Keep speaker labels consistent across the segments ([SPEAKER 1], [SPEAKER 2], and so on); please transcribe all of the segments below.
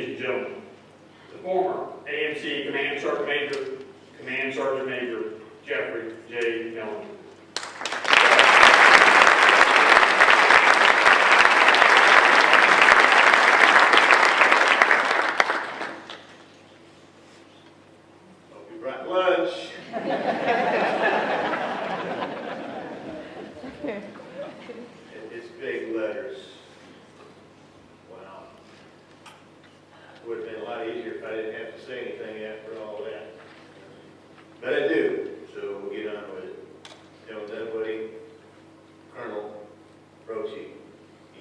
[SPEAKER 1] ladies and gentlemen, the former AMC Command Sergeant Major Jeffrey J. Mellinger.
[SPEAKER 2] Hope you brought lunch. It's big letters. Wow. It would have been a lot easier if I didn't have to say anything after all that. But I do, so we'll get on with it. Tell that buddy, Colonel Roche,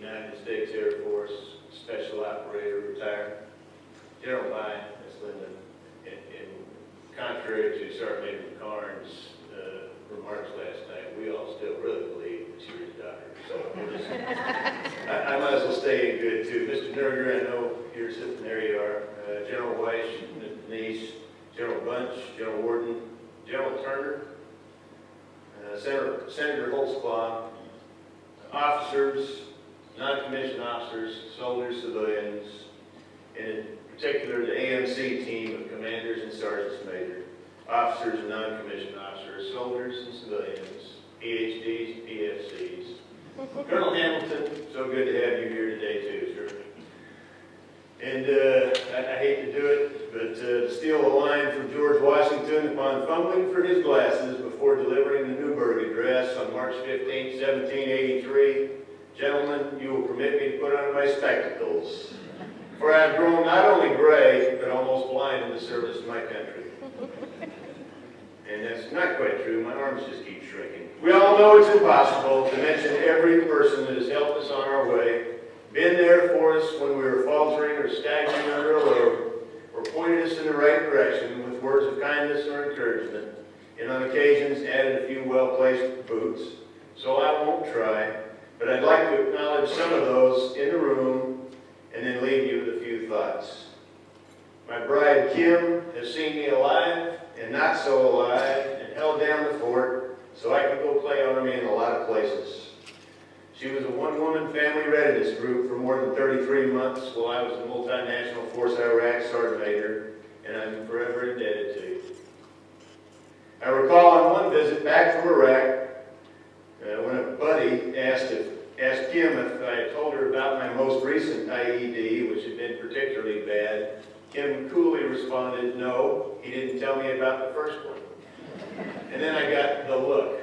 [SPEAKER 2] United States Air Force, Special Operator, retired. General By, that's Linda. And contrary to Sergeant Major McCarn's remarks last night, we all still really believe that she was a doctor. So we'll just, I might as well stay in good too. Mr. Nerger, I know you're sitting there. You are. General Weiss, Niece, General Bunch, General Warden, General Turner, Senator Holtzclaw, officers, non-commissioned officers, soldiers, civilians, and in particular the AMC team of commanders and sergeants major, officers and non-commissioned officers, soldiers and civilians, PhDs, PFCs. Colonel Hamilton, so good to have you here today too, sir. And I hate to do it, but to steal a line from George Washington, upon fumbling for his glasses before delivering the Newburgh Address on March 15, 1783, gentlemen, you will permit me to put on my spectacles, for I have grown not only gray, but almost blind in the service of my country. And that's not quite true. My arms just keep shrinking. We all know it's impossible to mention every person that has helped us on our way, been there for us when we were faltering or staggering under a load, or pointed us in the right direction with words of kindness or encouragement, and on occasions added a few well-placed boots. So I won't try, but I'd like to acknowledge some of those in the room and then leave you with a few thoughts. My bride Kim has seen me alive and not so alive and held down the fort so I could go play army in a lot of places. She was a one-woman family readiness group for more than 33 months while I was a multinational force Iraq sergeant major, and I'm forever indebted to you. I recall on one visit back from Iraq when a buddy asked Kim if I had told her about my most recent IED, which had been particularly bad. Kim coolly responded, no, he didn't tell me about the first one. And then I got the look.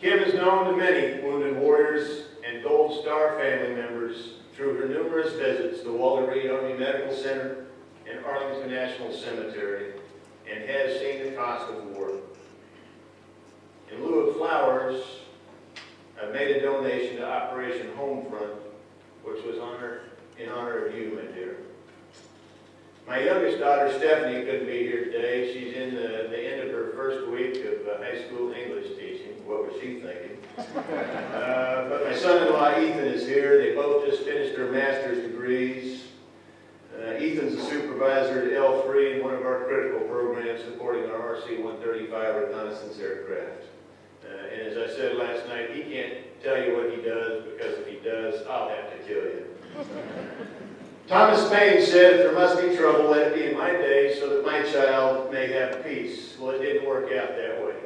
[SPEAKER 2] Kim is known to many wounded warriors and Gold Star family members through her numerous visits to Walter Reed Army Medical Center and Arlington National Cemetery, and has seen the cost of war. In lieu of flowers, I made a donation to Operation Homefront, which was in honor of you, my dear. My youngest daughter, Stephanie, couldn't be here today. She's in the end of her first week of high school English teaching. What was she thinking? But my son-in-law, Ethan, is here. They both just finished their master's degrees. Ethan's a supervisor at L3 in one of our critical programs supporting our RC-135 reconnaissance aircraft. And as I said last night, he can't tell you what he does, because if he does, I'll have to kill you. Thomas Paine said, if there must be trouble, let it be in my day so that my child may have peace. Well, it didn't work out that way.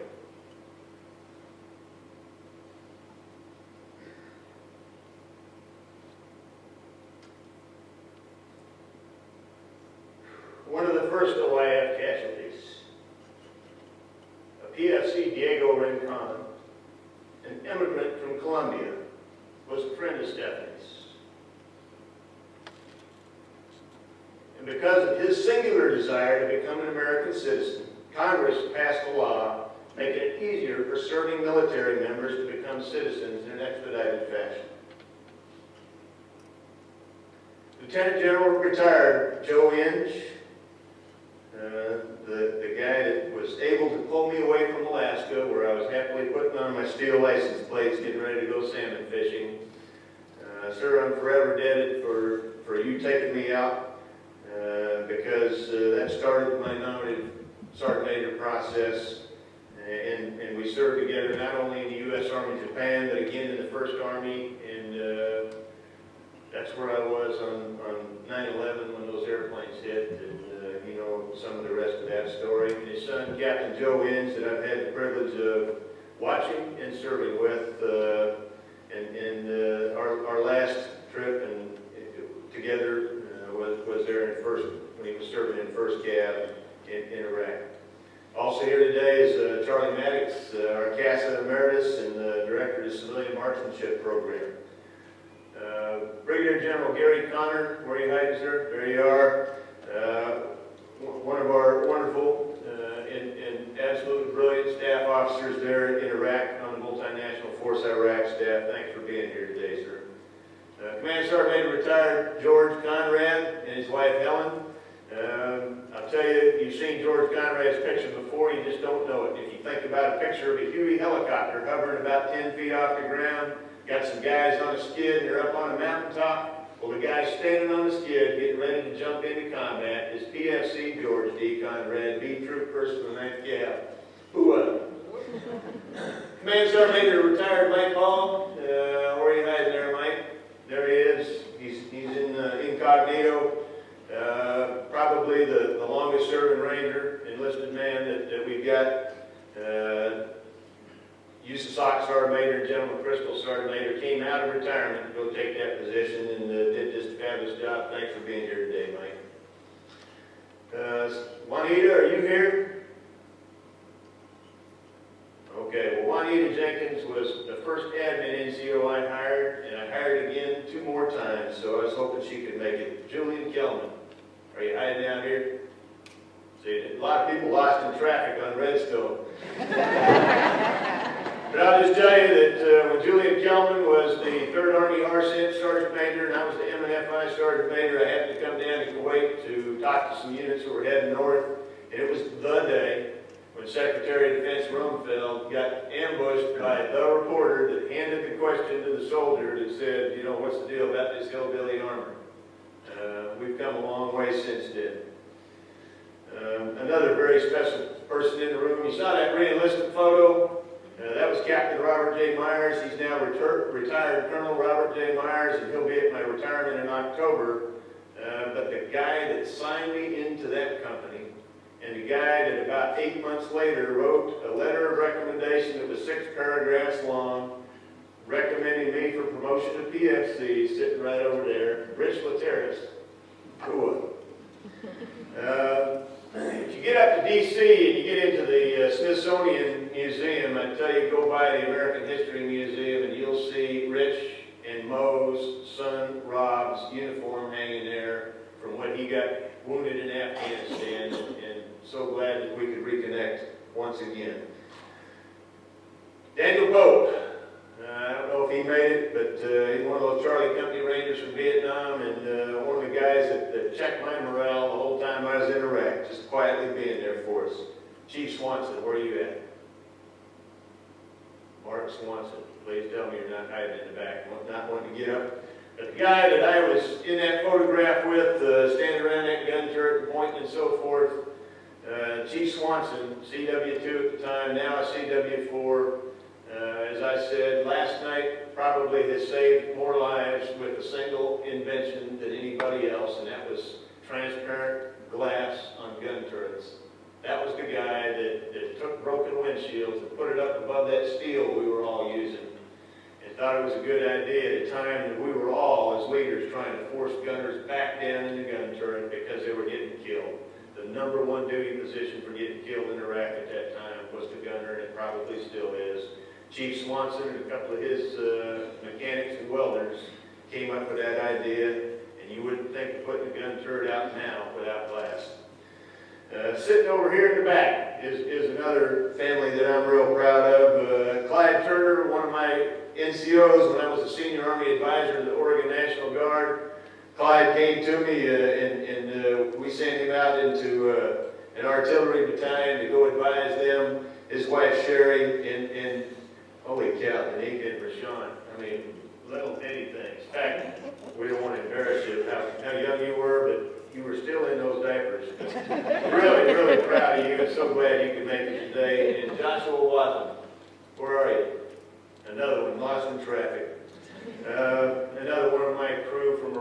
[SPEAKER 2] One of the first OIF casualties, a PFC Diego Rincon, an immigrant from Colombia, was a friend of Stephanie's. And because of his singular desire to become an American citizen, Congress passed a law making it easier for serving military members to become citizens in an expedited fashion. Lieutenant General retired Joe Inge, the guy that was able to pull me away from Alaska, where I was happily putting on my steel license plates, getting ready to go salmon fishing. Sir, I'm forever indebted for you taking me out, because that started my nominated sergeant major process, and we served together not only in the U.S. Army Japan, but again in the 1st Army, and That's where I was on 9/11 when those airplanes hit, and you know some of the rest of that story. And his son, Captain Joe Inns, that I've had the privilege of watching and serving with, and our last trip and together was there in first when he was serving in first cav in Iraq. Also here today is Charlie Maddox, our CASA Emeritus and the Director of the Civilian Marksmanship Program. Brigadier General Gary Connor, where are you hiding, sir? There you are. One of our wonderful and absolutely brilliant staff officers there in Iraq on the Multinational Force Iraq staff. Thanks for being here today, sir. Command Sergeant Major retired George Conrad and his wife Helen. I'll tell you, you've seen George Conrad's picture before, you just don't know it. If you think about a picture of a Huey helicopter hovering about 10 feet off the ground, got some guys on a skid, and they're up on a mountaintop. Well, the guy standing on the skid, getting ready to jump into combat, is PFC George D. Conrad, B Troop Person of the 9th Cav. Who Command Sergeant Major retired Mike Hall. Where are you hiding there, Mike? There he is. He's in incognito. Probably the longest serving Ranger, enlisted man that we've got. USASOC Sergeant Major, General Crystal Sergeant Major, came out of retirement to go take that position and did just a fabulous job. Thanks for being here today, Mike. Juanita, are you here? Okay, well, Juanita Jenkins was the first admin NCO I hired, and I hired again 2 more times, so I was hoping she could make it. Julian Kelman, are you hiding down here? See, a lot of people lost in traffic on Redstone. But I'll just tell you that when Julian Kelman was the 3rd Army RCENT Sergeant Major and I was the MNFI Sergeant Major, I happened to come down to Kuwait to talk to some units who were heading north, and it was the day when Secretary of Defense Rumsfeld got ambushed by the reporter that handed the question to the soldier that said, you know, what's the deal about this hillbilly armor? We've come a long way since then. Another very special person in the room, you saw that re-enlistment photo? That was Captain Robert J. Myers. He's now retired Colonel Robert J. Myers, and he'll be at my retirement in October. But the guy that signed me into that company, and the guy that about 8 months later wrote a letter of recommendation that was 6 paragraphs long, recommending me for promotion to PFC, sitting right over there, Rich Lateris. Cool. If you get up to D.C. and you get into the Smithsonian Museum, I tell you, go by the American History Museum and you'll see Rich and Mo's son Rob's uniform hanging there from when he got wounded in Afghanistan, and so glad that we could reconnect once again. Daniel Pope, I don't know if he made it, but he's one of those Charlie Company Rangers from Vietnam, and one of the guys that checked my morale the whole time I was in Iraq, just quietly being there for us. Chief Swanson, where are you at? Mark Swanson, please tell me you're not hiding in the back, not wanting to get up. But the guy that I was in that photograph with, standing around that gun turret and pointing and so forth, Chief Swanson, CW2 at the time, now a CW4, as I said last night, probably has saved more lives with a single invention than anybody else, and that was transparent glass on gun turrets. That was the guy that took broken windshields and put it up above that steel we were all using, and thought it was a good idea at a time that we were all, as leaders, trying to force gunners back down in the gun turret because they were getting killed. The #1 duty position for getting killed in Iraq at that time was the gunner, and it probably still is. Chief Swanson and a couple of his mechanics and welders came up with that idea, and you wouldn't think of putting a gun turret out now without glass. Sitting over here in the back is another family that I'm real proud of. Clyde Turner, one of my NCOs when I was a senior Army advisor to the Oregon National Guard. Clyde came to me and we sent him out into an artillery battalion to go advise them. His wife Sherry and holy cow, the Nika and Rashawn. I mean, little bitty things. In fact, we don't want to embarrass you how young you were, but you were still in those diapers. Really, really proud of you, and so glad you could make it today. And Joshua Watson, where are you? Another one, lost in traffic. Another one of my crew from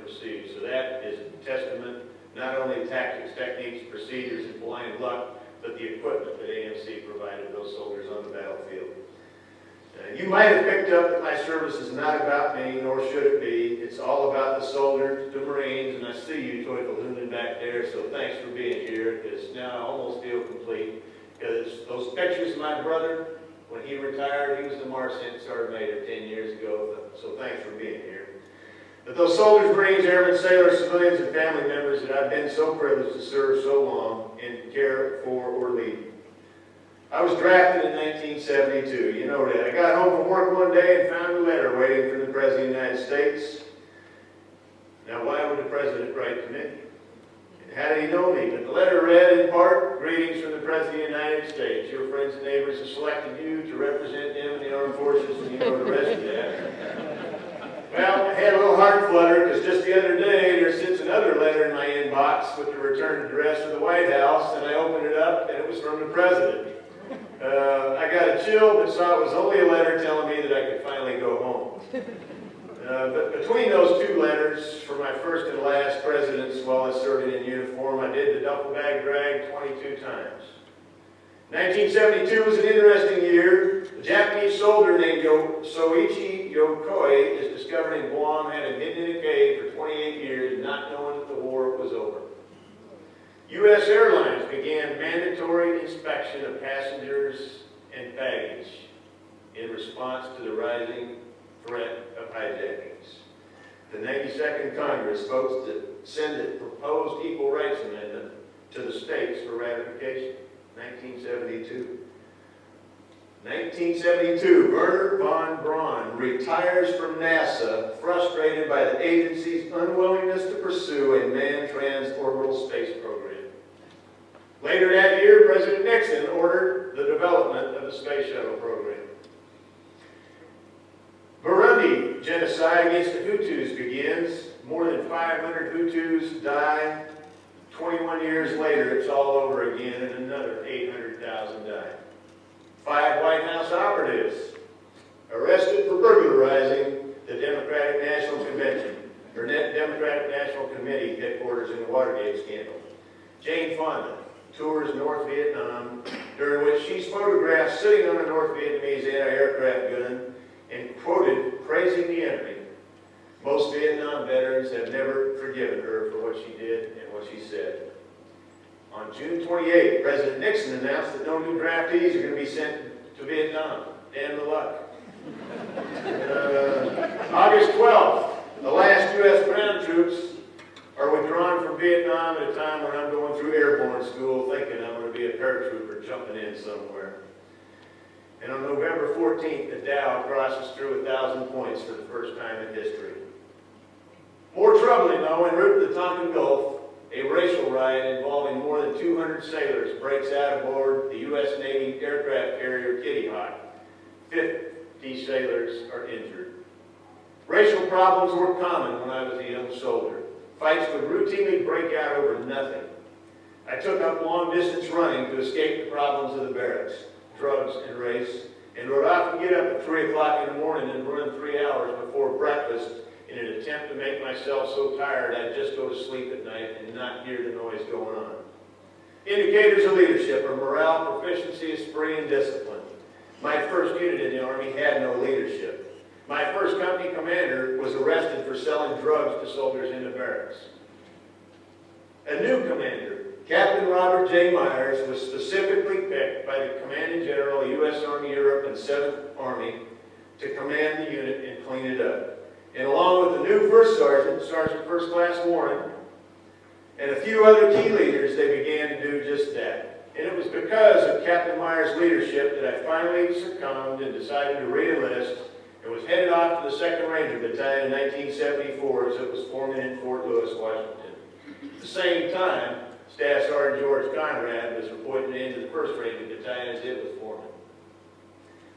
[SPEAKER 2] pursued. So that is a testament not only to tactics, techniques, procedures, and blind luck, but the equipment that AMC provided those soldiers on the battlefield. You might have picked up that my service is not about me, nor should it be. It's all about the soldiers, the Marines, and I see you, Toy Balloon, back there, so thanks for being here, because now I almost feel complete. Because those pictures of my brother, when he retired, he was the Sergeant Major 10 years ago, so thanks for being here. But those soldiers, Marines, airmen, sailors, civilians, and family members that I've been so privileged to serve so long and care for or lead. I was drafted in 1972, you know that. I got home from work one day and found a letter waiting from the President of the United States. Now, why would the President write to me? And how did he know me? But the letter read in part, "Greetings from the President of the United States. Your friends and neighbors have selected you to represent them in the armed forces," and you know the rest of that. Well, I had a little heart flutter because just the other day there sits another letter in my inbox with the return address of the White House, and I opened it up and it was from the President. I got a chill, but saw it was only a letter telling me that I could finally go home. But between those two letters, for my first and last presidents while I served in uniform, I did the duffel bag drag 22 times. 1972 was an interesting year. A Japanese soldier named Soichi Yokoi is discovered in Guam, having hidden in a cave for 28 years, not knowing that the war was over. U.S. Airlines began mandatory inspection of passengers and baggage in response to the rising threat of hijackings. The 92nd Congress votes to send the proposed Equal Rights Amendment to the states for ratification. 1972. 1972, Werner von Braun retires from NASA, frustrated by the agency's unwillingness to pursue a manned transorbital space program. Later that year, President Nixon ordered the development of the space shuttle program. Burundi genocide against the Hutus begins. More than 500 Hutus die. 21 years later, it's all over again, and another 800,000 died. 5 White House operatives arrested for burglarizing the Democratic National Convention, or Democratic National Committee headquarters in the Watergate scandal. Jane Fonda tours North Vietnam, during which she's photographed sitting on a North Vietnamese anti-aircraft gun and quoted praising the enemy. Most Vietnam veterans have never forgiven her for what she did and what she said. On June 28, President Nixon announced that no new draftees are going to be sent to Vietnam. Damn the luck. August 12th, the last U.S. ground troops are withdrawn from Vietnam at a time when I'm going through airborne school thinking I'm going to be a paratrooper jumping in somewhere. And on November 14th, the Dow crosses through 1,000 points for the first time in history. More troubling, though, en route to the Tonkin Gulf, a racial riot involving more than 200 sailors breaks out aboard the U.S. Navy aircraft carrier Kitty Hawk. 50 sailors are injured. Racial problems were common when I was a young soldier. Fights would routinely break out over nothing. I took up long-distance running to escape the problems of the barracks, drugs and race, and would often get up at 3 o'clock in the morning and run 3 hours before breakfast in an attempt to make myself so tired I'd just go to sleep at night and not hear the noise going on. Indicators of leadership are morale, proficiency, esprit, and discipline. My first unit in the Army had no leadership. My first company commander was arrested for selling drugs to soldiers in the barracks. A new commander, Captain Robert J. Myers, was specifically picked by the Commanding General of U.S. Army Europe and 7th Army to command the unit and clean it up. And along with the new first sergeant, Sergeant First Class Warren, and a few other key leaders, they began to do just that. And it was because of Captain Myers' leadership that I finally succumbed and decided to re-enlist and was headed off to the 2nd Ranger Battalion in 1974 as it was forming in Fort Lewis, Washington. At the same time, Staff Sergeant George Conrad was appointed into the 1st Ranger Battalion as it was forming.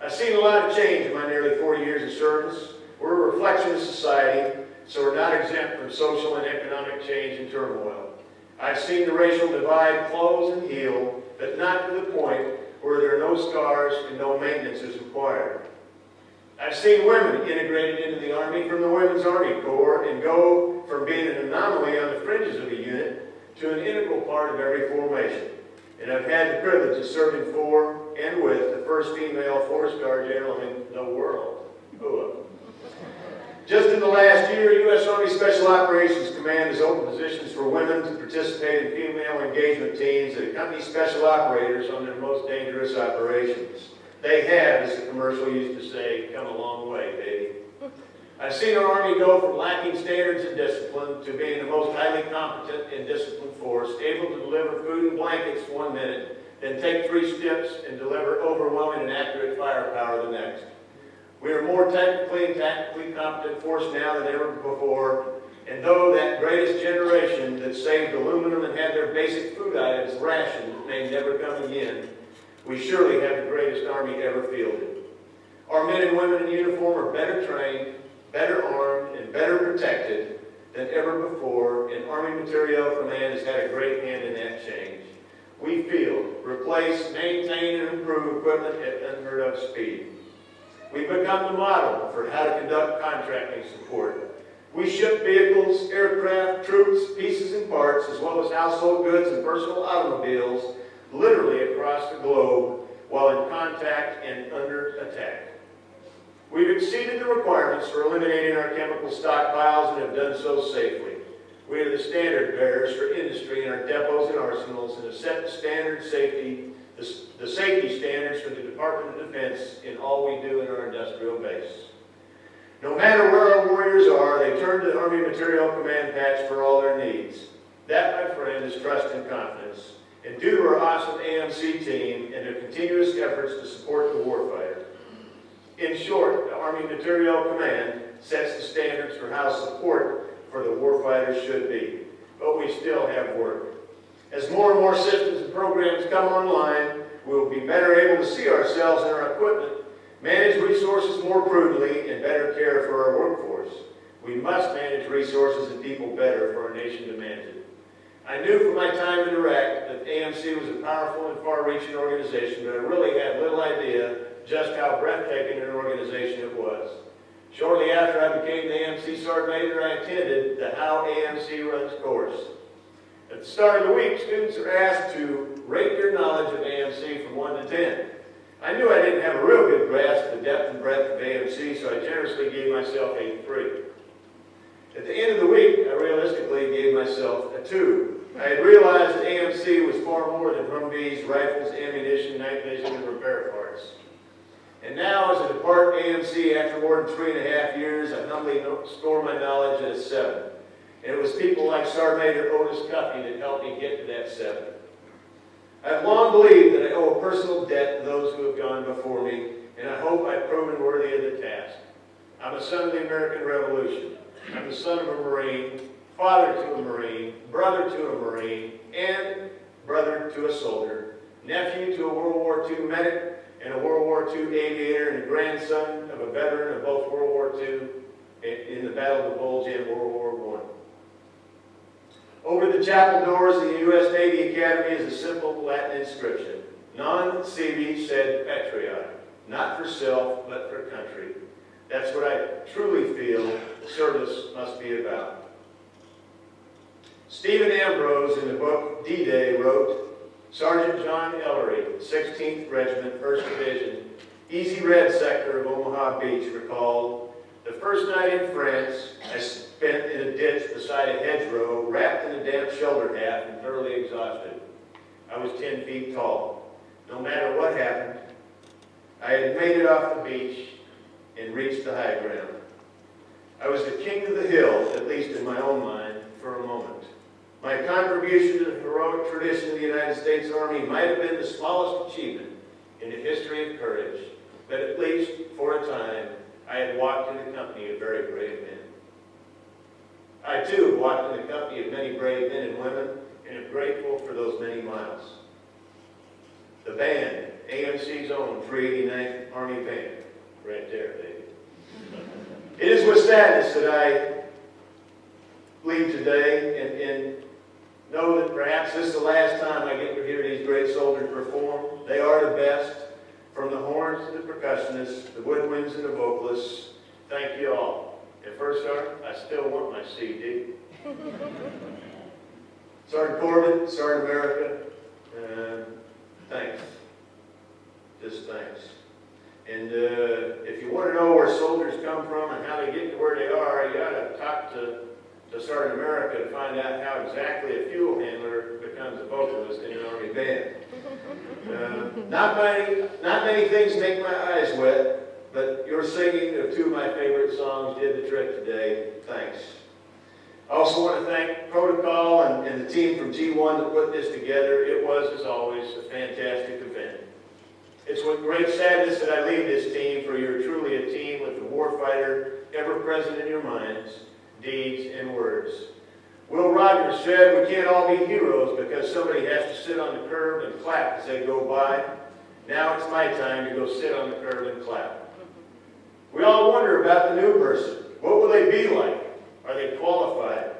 [SPEAKER 2] I've seen a lot of change in my nearly 40 years of service. We're a reflection of society, so we're not exempt from social and economic change and turmoil. I've seen the racial divide close and heal, but not to the point where there are no scars and no maintenance is required. I've seen women integrated into the Army from the Women's Army Corps and go from being an anomaly on the fringes of a unit to an integral part of every formation. And I've had the privilege of serving for and with the first female four-star general in the world. Just in the last year, U.S. Army Special Operations Command has opened positions for women to participate in female engagement teams that accompany special operators on their most dangerous operations. They have, as the commercial used to say, come a long way, baby. I've seen our Army go from lacking standards and discipline to being the most highly competent and disciplined force, able to deliver food and blankets 1 minute, then take 3 steps and deliver overwhelming and accurate firepower the next. We are more technically and tactically competent force now than ever before, and though that greatest generation that saved aluminum and had their basic food items rationed may never come again, we surely have the greatest Army ever fielded. Our men and women in uniform are better trained, better armed, and better protected than ever before, and Army Materiel Command has had a great hand in that change. We field, replace, maintain, and improve equipment at unheard of speed. We've become the model for how to conduct contracting support. We ship vehicles, aircraft, troops, pieces and parts, as well as household goods and personal automobiles, literally across the globe, while in contact and under attack. We've exceeded the requirements for eliminating our chemical stockpiles and have done so safely. We are the standard bearers for industry in our depots and arsenals and have set the standard safety, the safety standards for the Department of Defense in all we do in our industrial base. No matter where our warriors are, they turn to the Army Materiel Command patch for all their needs. That, my friend, is trust and confidence. And due to our awesome AMC team and their continuous efforts to support the warfighter. In short, the Army Materiel Command sets the standards for how support for the warfighter should be. But we still have work. As more and more systems and programs come online, we will be better able to see ourselves and our equipment, manage resources more prudently, and better care for our workforce. We must manage resources and people better for our nation to manage it. I knew from my time in Iraq that AMC was a powerful and far-reaching organization, but I really had little idea just how breathtaking an organization it was. Shortly after I became the AMC Sergeant Major, I attended the How AMC Runs course. At the start of the week, students are asked to rate their knowledge of AMC from 1 to 10. I knew I didn't have a real good grasp of the depth and breadth of AMC, so I generously gave myself a 3. At the end of the week, I realistically gave myself a 2. I had realized that AMC was far more than Humvees, rifles, ammunition, night vision, and repair parts. And now, as a depart AMC after more than 3.5 years, I humbly score my knowledge at a 7. And it was people like Sergeant Major Otis Cuffey that helped me get to that 7. I've long believed that I owe a personal debt to those who have gone before me, and I hope I've proven worthy of the task. I'm a son of the American Revolution. I'm the son of a Marine, father to a Marine, brother to a Marine, and brother to a soldier, nephew to a World War II medic, and a World War II aviator, and a grandson of a veteran of both World War II in the Battle of the Bulge and World War I. Over the chapel doors of the U.S. Navy Academy is a simple Latin inscription, Non sibi sed patria, not for self, but for country. That's what I truly feel service must be about. Stephen Ambrose, in the book D-Day, wrote, Sergeant John Ellery, 16th Regiment, 1st Division, Easy Red sector of Omaha Beach, recalled, the first night in France, I spent in a ditch beside a hedgerow, wrapped in a damp shoulder hat and thoroughly exhausted. I was 10 feet tall. No matter what happened, I had made it off the beach and reached the high ground. I was the king of the hill, at least in my own mind, for a moment. My contribution to the heroic tradition of the United States Army might have been the smallest achievement in the history of courage, but at least, for a time, I had walked in the company of very brave men. I, too, have walked in the company of many brave men and women, and am grateful for those many miles. The band, AMC's own 389th Army Band, right there, baby. It is with sadness that I leave today and know that perhaps this is the last time I get to hear these great soldiers perform. They are the best, from the horns to the percussionists, the woodwinds and the vocalists. Thank you all. At First Sergeant, I still want my CD. Sergeant Corbett, Sergeant America, thanks. Just thanks. And if you want to know where soldiers come from and how they get to where they are, you got to talk to Sergeant America to find out how exactly a fuel handler becomes a vocalist in an Army band. Not many things make my eyes wet, but your singing of two of my favorite songs did the trick today. Thanks. I also want to thank Protocol and the team from G1 that put this together. It was, as always, a fantastic event. It's with great sadness that I leave this team, for you're truly a team with the warfighter ever present in your minds, deeds, and words. Will Rogers said we can't all be heroes because somebody has to sit on the curb and clap as they go by. Now it's my time to go sit on the curb and clap. We all wonder about the new person. What will they be like? Are they qualified?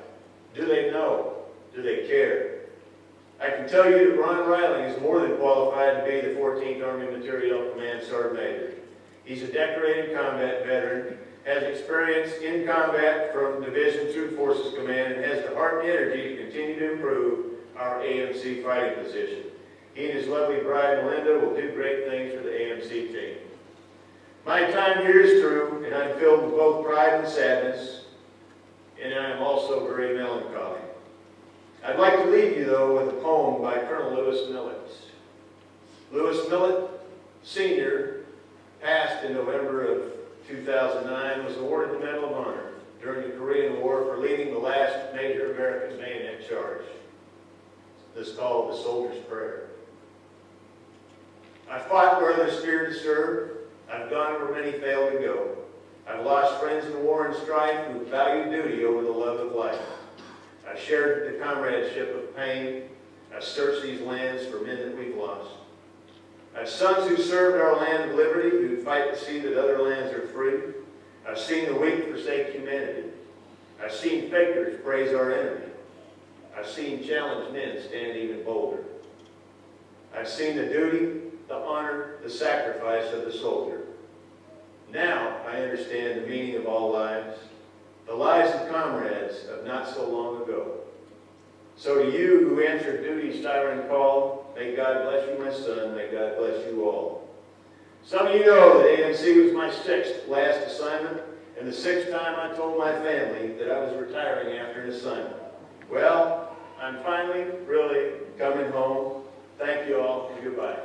[SPEAKER 2] Do they know? Do they care? I can tell you that Ron Riley is more than qualified to be the 14th Army Materiel Command Sergeant Major. He's a decorated combat veteran, has experience in combat from Division Troop Forces Command, and has the heart and energy to continue to improve our AMC fighting position. He and his lovely bride, Melinda, will do great things for the AMC team. My time here is through, and I'm filled with both pride and sadness, and I am also very melancholy. I'd like to leave you, though, with a poem by Colonel Lewis Millett. Lewis Millett, Sr., passed in November of 2009, was awarded the Medal of Honor during the Korean War for leading the last major American bayonet charge. This is called the Soldier's Prayer. I fought where others feared to serve. I've gone where many failed to go. I've lost friends in war and strife who valued duty over the love of life. I've shared the comradeship of pain. I've searched these lands for men that we've lost. I've sons who served our land of liberty, who fight to see that other lands are free. I've seen the weak forsake humanity. I've seen fakers praise our enemy. I've seen challenged men stand even bolder. I've seen the duty, the honor, the sacrifice of the soldier. Now I understand the meaning of all lives, the lives of comrades of not so long ago. So to you who answered duty's siren call, may God bless you, my son, may God bless you all. Some of you know that AMC was my sixth last assignment, and the sixth time I told my family that I was retiring after an assignment. Well, I'm finally really coming home. Thank you all, and goodbye.